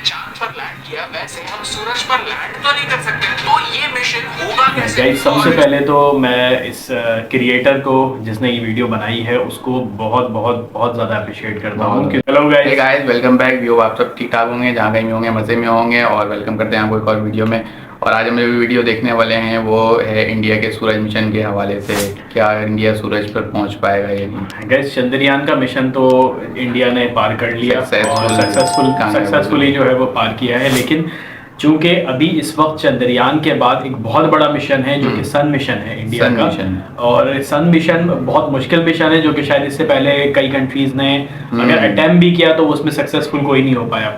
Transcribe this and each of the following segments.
चांद पर लैंड किया वैसे हम सूरज पर लैंड तो नहीं कर सकते, तो ये मिशन होगा कैसे? गाइस, सबसे पहले तो मैं इस क्रिएटर को जिसने ये वीडियो बनाई है उसको बहुत बहुत बहुत ज़्यादा अप्रिशिएट करता हूँ। Hello hey guys, guys, welcome back. व्यू आप सब ठीक ठाक होंगे, जहाँ कहीं भी होंगे मज़े में होंगे, और वेलकम करते हैं आपको एक और वीडियो में। और आज हम जो वीडियो देखने वाले हैं वो है इंडिया के सूरज मिशन के हवाले से। क्या इंडिया सूरज पर पहुंच पाएगा या नहीं? गाइस, चंद्रयान का मिशन तो इंडिया ने पार कर लिया और सक्सेसफुली जो है वो पार किया है। लेकिन चूंकि अभी इस वक्त चंद्रयान के बाद एक बहुत बड़ा मिशन है जो कि सन मिशन है इंडिया सन का मिशन। और सन मिशन बहुत मुश्किल मिशन है जो कि शायद इससे पहले कई कंट्रीज ने अगर अटेम्प्ट भी किया तो उसमें सक्सेसफुल कोई नहीं हो पाया।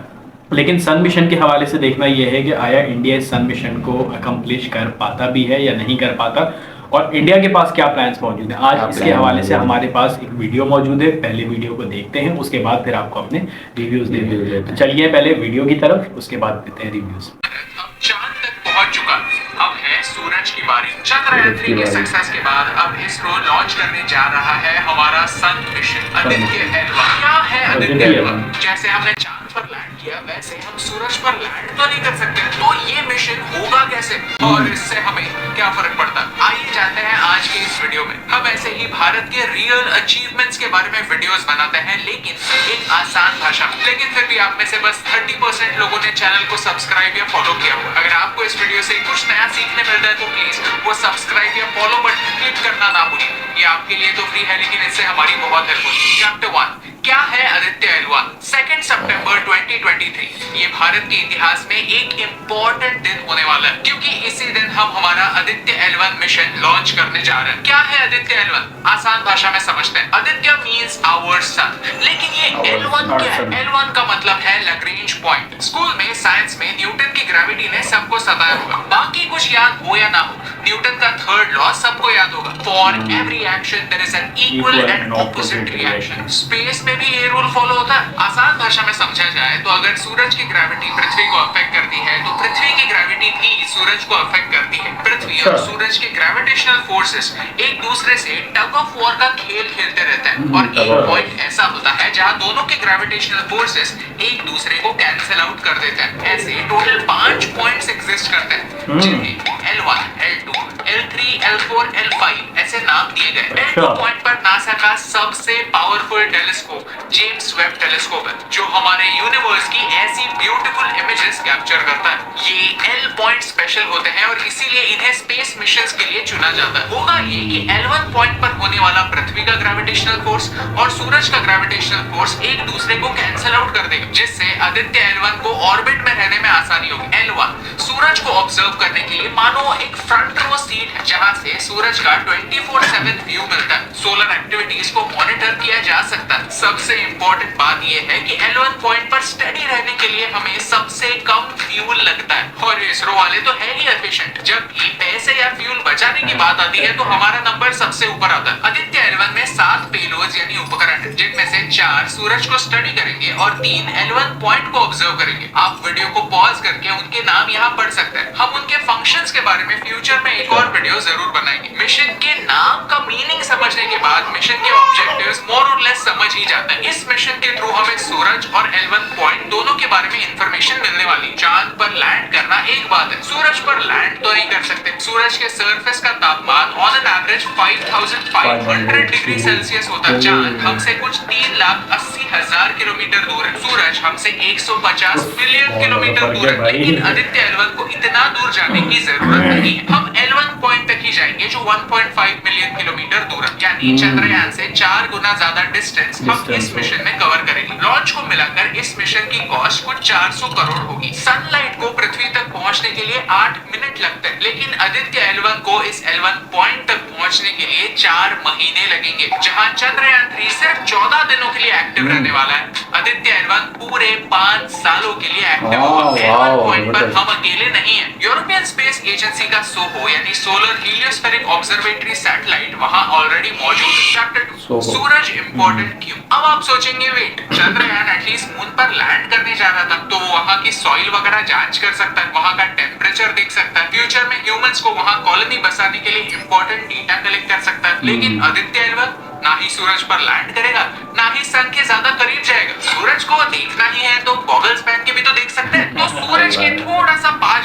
लेकिन सन मिशन के हवाले से देखना यह है कि आया इंडिया इस सन मिशन को अकम्प्लिश कर पाता भी है या नहीं कर पाता, और इंडिया के पास क्या प्लान्स मौजूद हैं। आज इसके हवाले से हमारे पास एक वीडियो मौजूद है, पहले वीडियो को देखते हैं, उसके बाद फिर आपको अपने रिव्यूज देते हैं। तो चलिए पहले वीडियो की तरफ, उसके बाद देते हैं रिव्यूज। अब चांद तक पहुंच चुका, अब है सूरज की बारी। चंद्रयान 3 के सक्सेस के बाद अब इसरो लॉन्च करने जा रहा है हमारा सन मिशन आदित्य L1। क्या है आदित्य L1? जैसे हमने चांद पर लैंड किया वैसे हम सूरज पर लैंड तो नहीं कर सकते, तो ये मिशन होगा कैसे और इससे हमें क्या फर्क पड़ता? आइए जानते हैं आज के इस वीडियो में। हम ऐसे ही भारत के रियल अचीवमेंट्स के बारे में वीडियोस बनाते हैं, लेकिन एक आसान भाषा में। लेकिन फिर भी आप में से बस 30% लोगों ने चैनल को सब्सक्राइब या फॉलो किया हुआ। अगर आपको इस वीडियो से कुछ नया सीखने मिलता है तो प्लीज वो सब्सक्राइब या फॉलो बटन क्लिक करना ना भूलिए। ये आपके लिए तो फ्री है, लेकिन इससे हमारी बहुत हेल्प होगी। चैप्टर 1, क्या है आदित्य L1? 2 सितंबर 2023 ये भारत के इतिहास में एक इम्पोर्टेंट दिन होने वाला है, क्योंकि इसी दिन हम हमारा आदित्य L1 मिशन लॉन्च करने जा रहे हैं। क्या है आदित्य L1? आसान भाषा में समझते हैं। आदित्य मींस आवर सन, लेकिन ये L1 क्या है? L1 का मतलब है लैग्रेंज पॉइंट। स्कूल में साइंस में न्यूटन की ग्रेविटी ने सबको सताया होगा, बाकी कुछ याद हो या ना हो, न्यूटन का थर्ड लॉ सबको याद होगा। For every action there is an equal and opposite reaction. Space में भी ये रूल फॉलो होता है। आसान भाषा में समझा जाए तो अगर सूरज की ग्रेविटी पृथ्वी को अफेक्ट करती है तो पृथ्वी की ग्रेविटी भी सूरज को अफेक्ट करती है। पृथ्वी और सूरज के ग्रेविटेशनल फोर्सेस एक दूसरे से टग ऑफ वॉर का खेल खेलते रहते हैं, और एक पॉइंट ऐसा होता है जहां दोनों के ग्रेविटेशनल फोर्सेस एक दूसरे को कैंसिल आउट कर देते हैं। ऐसे टोटल 5 पॉइंट्स एग्जिस्ट करते हैं, जिन्हें L1, L2, L3, L4, L5 ऐसे नाम दिए गए। L2 पॉइंट पर नासा का सबसे powerful telescope James Webb telescope है, जो हमारे यूनिवर्स की ऐसी ब्यूटीफुल इमेजेस कैप्चर करता है। ये L पॉइंट स्पेशल होते हैं और इसीलिए इन्हें स्पेस मिशंस के लिए चुना जाता है। होगा ये कि L1 पॉइंट पर होने वाला पृथ्वी का ग्रेविटेशनल फोर्स और सूरज का ग्रेविटेशनल फोर्स एक दूसरे को कैंसिल आउट कर देगा, जिससे आदित्य L1 को ऑर्बिट में रहने में आसानी होगी। L1 सूरज को ऑब्जर्व करने के लिए मानो एक फ्रंट रो सीट है, जहां से सूरज का 24/7 व्यू मिलता है। सोलर एक्टिविटीज को मॉनिटर किया जा सकता है। सबसे इंपॉर्टेंट बात यह है कि L1 पॉइंट पर स्टडी रहने के लिए हमें सबसे कम फ्यूल लगता है, और इसरो वाले तो है ही एफिशिएंट। जब भी पैसे या फ्यूल बचाने की बात आती है तो हमारा नंबर सबसे ऊपर आता है। आदित्य L1 में 7 पेलोड्स यानी उपकरण है, जिनमें से 4 सूरज को स्टडी करेंगे और 3 L1 पॉइंट को ऑब्जर्व करेंगे। आप वीडियो को पॉज करके उनके नाम यहाँ पढ़ सकते हैं। हम उनके फंक्शंस के बारे में फ्यूचर में एक और वीडियो जरूर बनाएंगे। मिशन के नाम का मीनिंग समझने के बाद मिशन के ऑब्जेक्टिव्स मोर और लेस समझ ही जाते हैं। इस मिशन के थ्रू हमें सूरज और L1 पॉइंट दोनों के बारे में इंफॉर्मेशन मिलने वाली। चांद पर लैंड करना एक बात है, सूरज पर लैंड तो नहीं कर सकते। सूरज के सरफेस का तापमान on an average 5500 degree Celsius होता है। चांद हमसे कुछ 3,80,000 किलोमीटर दूर है। सूरज हमसे 150 मिलियन किलोमीटर दूर है, लेकिन आदित्य L1 को इतना दूर जाने की जरूरत नहीं है। हम L1 पॉइंट तक ही जाएंगे जो 1.5 मिलियन किलोमीटर दूर है, यानी चंद्रयान से 4 गुना ज्यादा डिस्टेंस हम इस मिशन में कवर करेंगे। लॉन्च को मिलाकर इस मिशन की कॉस्ट कुछ 400 करोड़ होगी। सनलाइट को पृथ्वी तक पहुंचने के लिए 8 मिनट लगते हैं, लेकिन आदित्य L1 को इस L1 पॉइंट तक पहुंचने के लिए 4 महीने लगेंगे। जहां चंद्रयान 3 सिर्फ 14 दिनों के लिए एक्टिव रहने वाला है, आदित्य L1 पूरे 5 सालों के लिए एक्टिव होगा। L1 पॉइंट पर हम अकेले नहीं हैं। यूरोपियन स्पेस एजेंसी का SOHO यानी सोलर हीलियोस्फेरिक ऑब्जर्वेटरी सैटेलाइट वहां ऑलरेडी मौजूद है। चैप्टर 2, सूरज इंपॉर्टेंट क्यों? अब आप सोचेंगे वेट, चंद्रयान एटलीस्ट मून पर लैंड करने जा रहा था, तो वो वहां की सॉइल वगैरह जांच कर सकता है, वहां का टेम्परेचर देख सकता है, फ्यूचर में ह्यूमंस को वहां कॉलोनी बसाने के लिए इंपॉर्टेंट डेटा कलेक्ट कर सकता है। लेकिन आदित्य L1 ना ही सूरज पर लैंड करेगा, ना ही सन के ज्यादा करीब जाएगा। सूरज को देखना ही है तो गॉगल्स पहन के भी तो देख सकते हैं।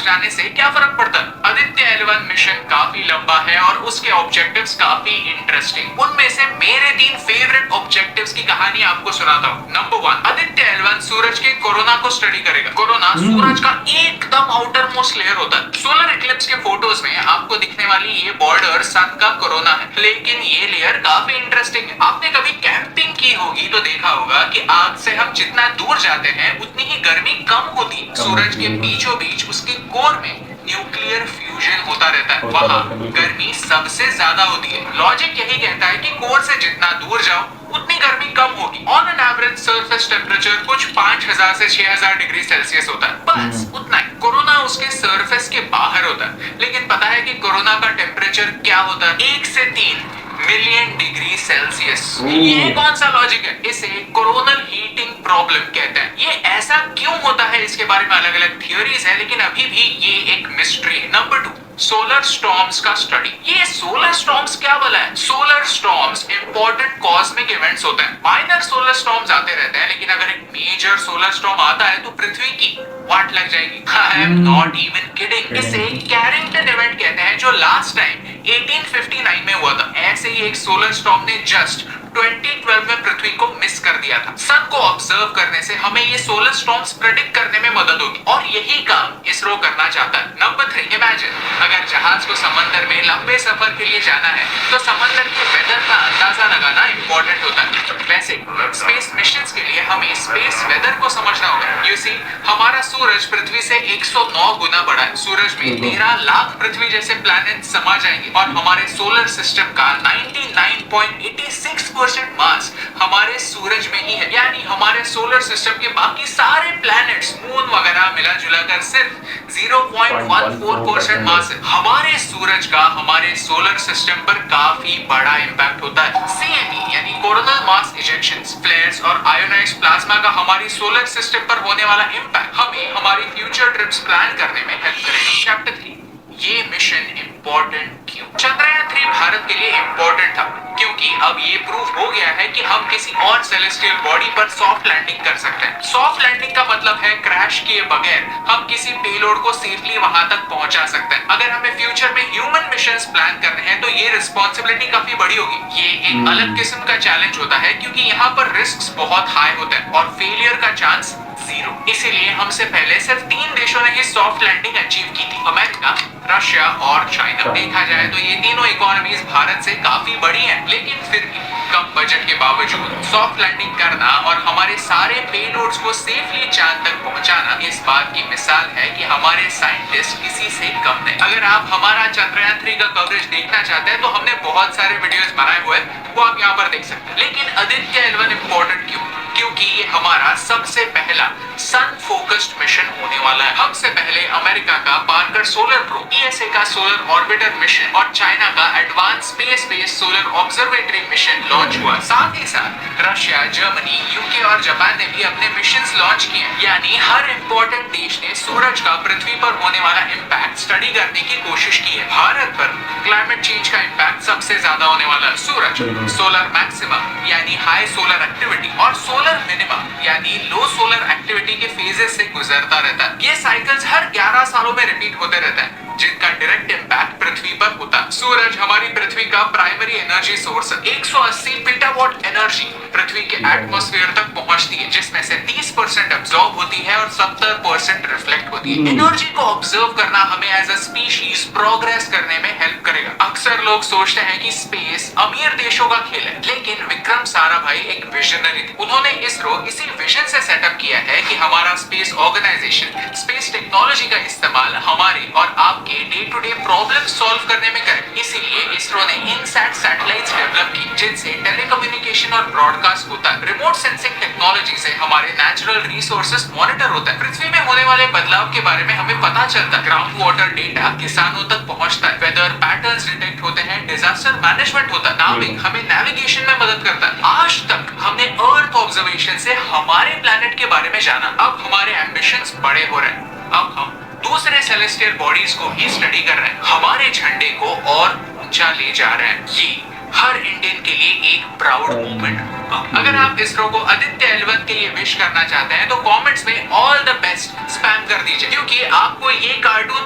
जाने से क्या फर्क पड़ता है? आदित्य L1 मिशन काफी लंबा है और उसके ऑब्जेक्टिव्स काफी इंटरेस्टिंग। उनमें से मेरे 3 फेवरेट ऑब्जेक्टिव्स की कहानी आपको सुनाता हूँ। नंबर 1, आदित्य L1 सूरज के कोरोना को स्टडी करेगा। कोरोना सूरज का एकदम आउटर मोस्ट लेयर होता है। सोलर इक्लिप्स के फोटोज में आपको दिखने वाली ये बॉर्डर सन का कोरोना है, लेकिन ये लेयर काफी इंटरेस्टिंग है। आपने कभी कैंपिंग की होगी तो देखा होगा कि आग से हम जितना दूर जाते हैं उतनी ही गर्मी कम होती। सूरज के बीचों बीच उसके कोर में न्यूक्लियर फ्यूजन होता रहता है, वहाँ गर्मी सबसे ज्यादा होती है। लॉजिक यही कहता है कि कोर से जितना दूर जाओ उतनी गर्मी कम होगी। On an average surface temperature कुछ 5000 से 6000 डिग्री सेल्सियस होता है, बस उतना ही। कोरोना उसके सरफेस के बाहर होता है, लेकिन पता है कि कोरोना का टेम्परेचर क्या होता है? 1 से 3 मिलियन डिग्री सेल्सियस। ये कौन सा लॉजिक है? इसे कोरोनल हीटिंग प्रॉब्लम कहते हैं। ये ऐसा क्यों होता है इसके बारे में अलग अलग थियोरीज है, लेकिन अभी भी ये एक मिस्ट्री है। नंबर 2, सोलर स्टॉर्म्स का स्टडी। ये सोलर स्टॉर्म्स क्या बोला है? Solar storms important cosmic events होते हैं। माइनर सोलर स्टॉर्म्स आते रहते हैं, लेकिन अगर एक मेजर सोलर स्टॉर्म आता है तो पृथ्वी की वाट लग जाएगी। I am not even kidding. इसे कैरिंगटन इवेंट कहते हैं, जो लास्ट टाइम 1859 में हुआ था। ऐसे ही एक सोलर स्टॉर्म ने जस्ट 2012 में पृथ्वी को मिस कर दिया था। सन को ऑब्जर्व करने से हमें ये सोलर स्टॉर्म्स प्रेडिक्ट करने में मदद होगी, और यही काम इसरो करना चाहता है। नंबर 3, इमेजिन अगर जहाज को समंदर में लंबे सफर के लिए जाना है तो समंदर के वेदर का अंदाजा लगाना इंपॉर्टेंट होता है। वैसे स्पेस मिशंस के लिए हमें स्पेस वेदर को समझना होगा। यू सी, हमारा सूरज पृथ्वी से 109 गुना बड़ा है। सूरज में 13 लाख पृथ्वी जैसे प्लैनेट समा जाएंगे, और हमारे सोलर सिस्टम का 99.86% मास हमारे सूरज में ही है। यानी हमारे सोलर सिस्टम के बाकी सारे प्लैनेट्स, मून वगैरह मिला जुला कर सिर्फ 0.14% मास है। हमारे सूरज का हमारे सोलर सिस्टम पर काफी बड़ा इंपैक्ट होता है। CME यानी कोरोनल मास इजेक्शंस, फ्लेयर्स और आयोनाइज्ड प्लाज्मा का हमारी सोलर सिस्टम पर होने वाला इंपैक्ट हमें हमारी फ्यूचर ट्रिप्स प्लान करने में हेल्प करेगा। चैप्टर 3, ये मिशन इंपॉर्टेंट क्यों? चंद्रयान 3 भारत के लिए इंपॉर्टेंट था क्योंकि अब ये प्रूव हो गया है कि हम किसी और सेलेस्टियल बॉडी पर सॉफ्ट लैंडिंग कर सकते हैं। सॉफ्ट लैंडिंग का मतलब है क्रैश किए बगैर हम किसी पेलोड को सेफली वहां तक पहुंचा सकते हैं। अगर हमें फ्यूचर में ह्यूमन मिशंस प्लान करने हैं तो ये रिस्पॉन्सिबिलिटी काफी बड़ी होगी। ये एक अलग किस्म का चैलेंज होता है क्योंकि यहाँ पर रिस्क बहुत हाई होते हैं और फेलियर का चांस 0। इसीलिए हमसे पहले सिर्फ 3 देशों ने ही सॉफ्ट लैंडिंग अचीव की थी, अमेरिका, रशिया और चाइना। देखा जाए तो ये तीनों इकोनॉमीज भारत से काफी बड़ी हैं, लेकिन फिर भी कम बजट के बावजूद सॉफ्ट लैंडिंग करना और हमारे सारे पेलोड्स को सेफली चांद तक पहुंचाना इस बात की मिसाल है कि हमारे साइंटिस्ट किसी से कम नहीं। अगर आप हमारा चंद्रयान 3 का कवरेज देखना चाहते हैं तो हमने बहुत सारे वीडियोस बनाए हुए हैं, वो आप यहाँ पर देख सकते हैं। लेकिन आदित्य L1 इंपॉर्टेंट क्यों? क्योंकि ये हमारा सबसे पहला सन फोकस्ड मिशन होने वाला है। हमसे पहले अमेरिका का पार्कर सोलर प्रोब, ESA का सोलर ऑर्बिटर मिशन और चाइना का advance space based solar observatory mission launch हुआ। साथ ही साथ रशिया, जर्मनी, यूके और जापान ने भी अपने मिशंस लॉन्च किए। यानी हर इंपॉर्टेंट देश ने सूरज का पृथ्वी पर होने वाला इंपैक्ट स्टडी करने की कोशिश की है। भारत पर क्लाइमेट चेंज का इंपैक्ट सबसे ज्यादा होने वाला है। सूरज सोलर मैक्सिमम यानी हाई सोलर एक्टिविटी और सोलर मिनिमम यानी लो सोलर एक्टिविटी के फेजेस से गुजरता रहता है। ये साइकिल्स हर 11 सालों में रिपीट होते रहते हैं, जिनका डायरेक्ट इंपैक्ट पृथ्वी पर होता है। सूरज हमारी पृथ्वी का प्राइमरी एनर्जी सोर्स है। 180 पेटावाट एनर्जी पृथ्वी के एटमॉस्फेयर तक पहुंचती है, जिसमें से 30% अब्सॉर्ब होती है और 70% रिफ्लेक्ट होती है। एनर्जी को ऑब्जर्व करना हमें एज अ स्पीशीज प्रोग्रेस करने में हेल्प करेगा। अक्सर लोग सोचते हैं कि स्पेस अमीर देशों का खेल है, लेकिन विक्रम साराभाई एक विजनरी थे। उन्होंने इसरो इसी विजन से सेटअप किया है कि हमारा स्पेस ऑर्गेनाइजेशन स्पेस टेक्नोलॉजी का इस्तेमाल हमारे और आपके day to day problem solve करने में करे। इसीलिए इसरो ने इनसैट सैटेलाइट्स डेवलप की, जिनसे टेलीकम्युनिकेशन और ब्रॉडकास्ट होता है। रिमोट सेंसिंग टेक्नोलॉजी से हमारे नेचुरल रिसोर्सेज मॉनिटर होता है। पृथ्वी में होने वाले बदलाव के बारे में हमें पता चलता है। ग्राउंड वाटर डेटा किसानों तक पहुंचता है। वेदर पैटर्न्स डिटेक्ट होते हैं। डिजास्टर मैनेजमेंट होता है। नाविक हमें नेविगेशन में मदद करता है। आज तक हमने अर्थ ऑब्जर्वेशन से हमारे प्लैनेट के बारे में जाना। अब हमारे एम्बिशंस बड़े हो रहे हैं। अब हम दूसरे सेलेस्टियल बॉडीज को ही स्टडी कर रहे हैं, हमारे झंडे को और ऊंचा ले जा रहे हैं। ये हर इंडियन के लिए एक प्राउड मोमेंट होगा। अगर आप इसरो को आदित्य L1 के लिए विश करना चाहते हैं तो कमेंट्स में ऑल द बेस्ट स्पैम कर दीजिए, क्योंकि आपको ये कार्टून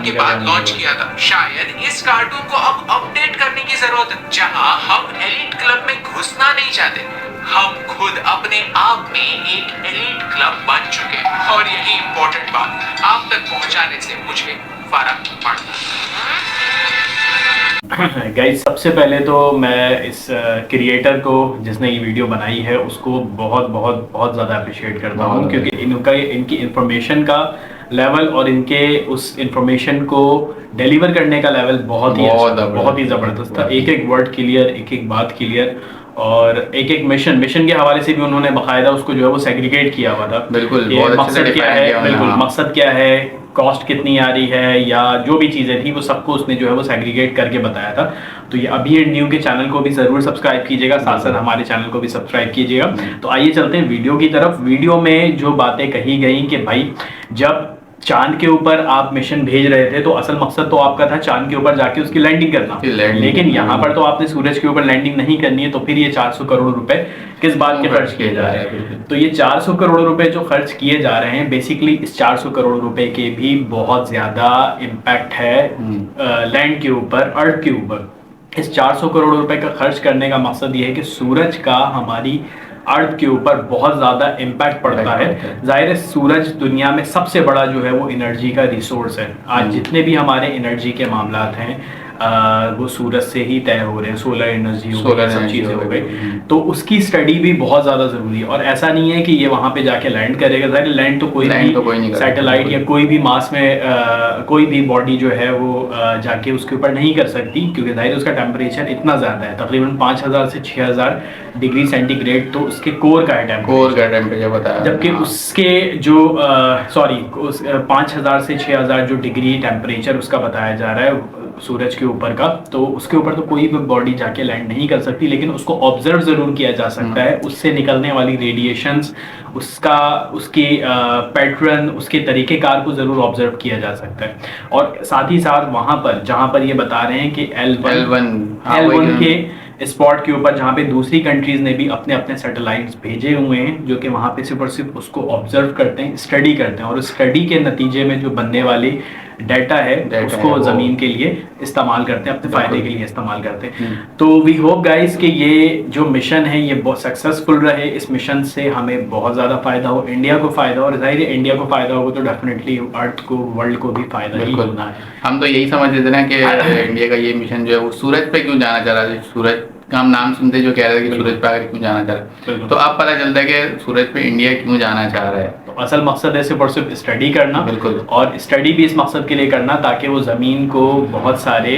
के बाद लॉन्च किया था। शायद इस कार्टून को अब अपडेट करने की जरूरत है, जहां हम एलीट क्लब में घुसना नहीं चाहते, हम खुद अपने आप में एक एलीट क्लब बन चुके हैं। और यही इंपॉर्टेंट बात, आप तक पहुंचाने से मुझे फर्क पड़ता है। गाइस, सबसे पहले तो मैं इस क्रिएटर को जिसने ये वीडियो बनाई है उसको बहुत बहुत बहुत ज़्यादा अप्रिशिएट करता हूँ, क्योंकि इनकी इंफॉर्मेशन का लेवल और इनके उस इंफॉर्मेशन को डिलीवर करने का लेवल बहुत ही ज़बरदस्त था। एक एक वर्ड क्लियर, एक एक बात क्लियर, और एक एक मिशन के हवाले से भी उन्होंने बाकायदा उसको जो है वो सेग्रीगेट किया हुआ था। बिल्कुल, मकसद क्या है, बिल्कुल मकसद क्या है, कॉस्ट कितनी आ रही है, या जो भी चीज़ें थी वो सबको उसने जो है वो सेग्रीगेट करके बताया था। तो ये अभी एंड न्यू के चैनल को भी ज़रूर सब्सक्राइब कीजिएगा, साथ साथ हमारे चैनल को भी सब्सक्राइब कीजिएगा। तो आइए चलते हैं वीडियो की तरफ। वीडियो में जो बातें कही गई कि भाई जब चांद के ऊपर आप मिशन भेज रहे थे तो असल मकसद तो आपका था चांद के ऊपर जाके उसकी लैंडिंग करना, लेकिन यहाँ पर तो आपने सूरज के ऊपर लैंडिंग नहीं करनी है, तो फिर ये 400 करोड़ रुपए किस बात के खर्च किए जा रहे हैं? तो ये 400 करोड़ रुपए जो खर्च किए जा रहे हैं, बेसिकली इस 400 करोड़ रुपए के भी बहुत ज्यादा इम्पैक्ट है लैंड के ऊपर, अर्थ के ऊपर। इस 400 करोड़ रुपए का खर्च करने का मकसद ये है कि सूरज का हमारी अर्थ के ऊपर बहुत ज़्यादा इम्पैक्ट पड़ता है। जाहिर है सूरज दुनिया में सबसे बड़ा जो है वो एनर्जी का रिसोर्स है। आज जितने भी हमारे एनर्जी के मामलात हैं वो सूरज से ही तय हो रहे हैं। सोलर एनर्जी हो गई, सब चीज़ें हो गई, तो उसकी स्टडी भी बहुत ज़्यादा ज़रूरी है। और ऐसा नहीं है कि ये वहाँ पे जाके लैंड करेगा। जाहिर लैंड तो कोई भी सैटेलाइट या कोई भी मास में कोई भी बॉडी जो है वो जाके उसके ऊपर नहीं कर सकती, क्योंकि जाहिर उसका टेम्परेचर इतना ज़्यादा है, तकरीबन 5000 से 6000 डिग्री सेंटीग्रेड तो उसके कोर का है टेम्परेचर बताया। जबकि उसके जो 5000 से 6000 जो डिग्री टेम्परेचर उसका बताया जा रहा है सूरज के ऊपर का, तो उसके ऊपर तो कोई भी बॉडी जाके लैंड नहीं कर सकती, लेकिन उसको ऑब्जर्व जरूर किया जा सकता है। उससे निकलने वाली रेडिएशंस, उसकी पैटर्न, उसके तरीकेकार को जरूर ऑब्जर्व किया जा सकता है। और साथ ही साथ वहां पर जहां पर ये बता रहे हैं कि L1 के स्पॉट के ऊपर जहाँ पे दूसरी कंट्रीज ने भी अपने अपने सैटेलाइट्स भेजे हुए हैं, जो कि वहाँ पे सिर्फ और सिर्फ उसको ऑब्जर्व करते हैं, स्टडी करते हैं, और उस स्टडी के नतीजे में जो बनने वाली डाटा है उसको ज़मीन के लिए इस्तेमाल करते हैं, अपने फ़ायदे के लिए इस्तेमाल करते हैं। तो वी होप गाइस कि ये जो मिशन है ये बहुत सक्सेसफुल रहे। इस मिशन से हमें बहुत ज़्यादा फ़ायदा हो, इंडिया को फ़ायदा हो, और ज़ाहिर है इंडिया को फ़ायदा होगा तो डेफिनेटली अर्थ को, वर्ल्ड को भी फ़ायदा ही होना है। हम तो यही समझ रहे थे ना कि इंडिया का ये मिशन जो है वो सूरज पे क्यों जाना चाह रहा है। सूरज का हम नाम सुनते जो कह रहे थे कि सूरज पे आकर क्यों जाना चाह रहा है, तो अब पता चलता है कि सूरज पे इंडिया क्यों जाना चाह रहा है। तो असल मकसद है सिर्फ और सिर्फ स्टडी करना, बिल्कुल, और स्टडी भी इस मकसद के लिए करना ताकि वो ज़मीन को बहुत सारे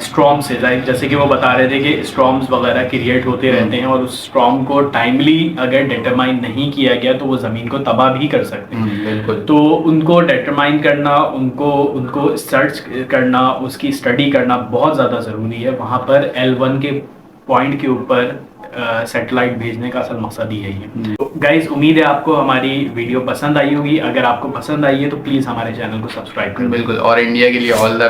स्ट्रॉम से, जैसे कि वो बता रहे थे कि स्ट्रॉम्स वगैरह क्रिएट होते रहते हैं, और उस स्ट्रॉम को टाइमली अगर डिटरमाइन नहीं किया गया तो वो ज़मीन को तबाह भी कर सकते हैं। बिल्कुल, तो उनको डिटरमाइन करना, उनको सर्च करना, उसकी स्टडी करना बहुत ज़्यादा ज़रूरी है। वहाँ पर L1 के पॉइंट के ऊपर सैटेलाइट भेजने का असल मकसद ही यही है। तो गाइज, उम्मीद है आपको हमारी वीडियो पसंद आई होगी। अगर आपको पसंद आई है तो प्लीज़ हमारे चैनल को सब्सक्राइब करें। बिल्कुल, और इंडिया के लिए all the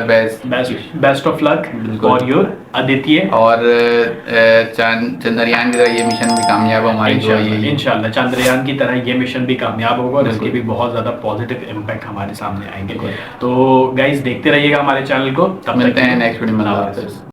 best of luck for your Aditya. और चंद्रयान की तरह ये मिशन भी कामयाब हो हमारी, इंशाल्लाह चंद्रयान की तरह ये मिशन भी कामयाब होगा और इसके भी बहुत ज़्यादा पॉजिटिव इम्पैक्ट हमारे सामने आएंगे। तो गाइज देखते रहिएगा हमारे चैनल को। तब मिलते हैं नेक्स्ट वीडियो में।